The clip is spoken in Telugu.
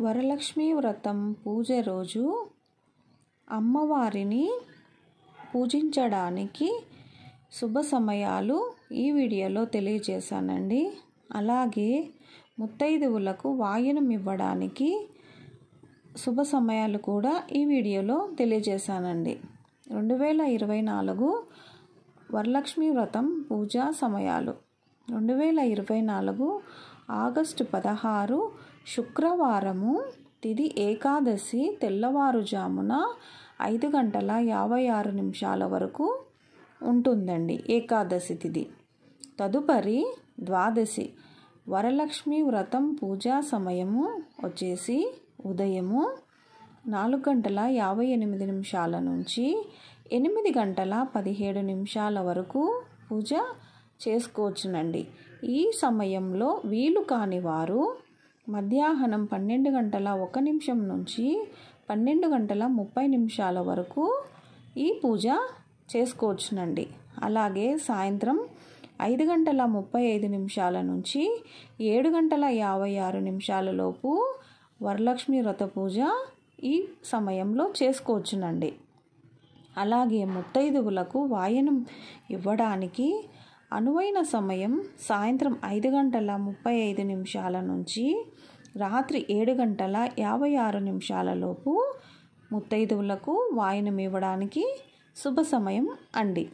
వరలక్ష్మి వ్రతం పూజ రోజు అమ్మవారిని పూజించడానికి శుభ సమయాలు ఈ వీడియోలో తెలియజేశానండి. అలాగే ముత్తైదువులకు వాయనం ఇవ్వడానికి శుభ సమయాలు కూడా ఈ వీడియోలో తెలియజేశానండి. 2024 వరలక్ష్మి వ్రతం పూజా సమయాలు 2024 ఆగస్టు 16 శుక్రవారము, తిది ఏకాదశి, తెల్లవారుజామున 5:56 వరకు ఉంటుందండి ఏకాదశి తిది. తదుపరి ద్వాదశి. వరలక్ష్మి వ్రతం పూజా సమయము వచ్చేసి ఉదయము 4:58 నుంచి 8:17 వరకు పూజ చేసుకోవచ్చునండి. ఈ సమయంలో వీలు కాని వారు మధ్యాహ్నం 12:01 నుంచి 12:30 వరకు ఈ పూజ చేసుకోవచ్చునండి. అలాగే సాయంత్రం 5:35 నుంచి 7:56 లోపు వరలక్ష్మి వ్రత పూజ ఈ సమయంలో చేసుకోవచ్చునండి. అలాగే ముత్తైదువులకు వాయనం ఇవ్వడానికి అనువైన సమయం సాయంత్రం 5:35 నుంచి రాత్రి 7:56 లోపు ముత్తైదువులకు వాయనం ఇవ్వడానికి శుభ సమయం అండి.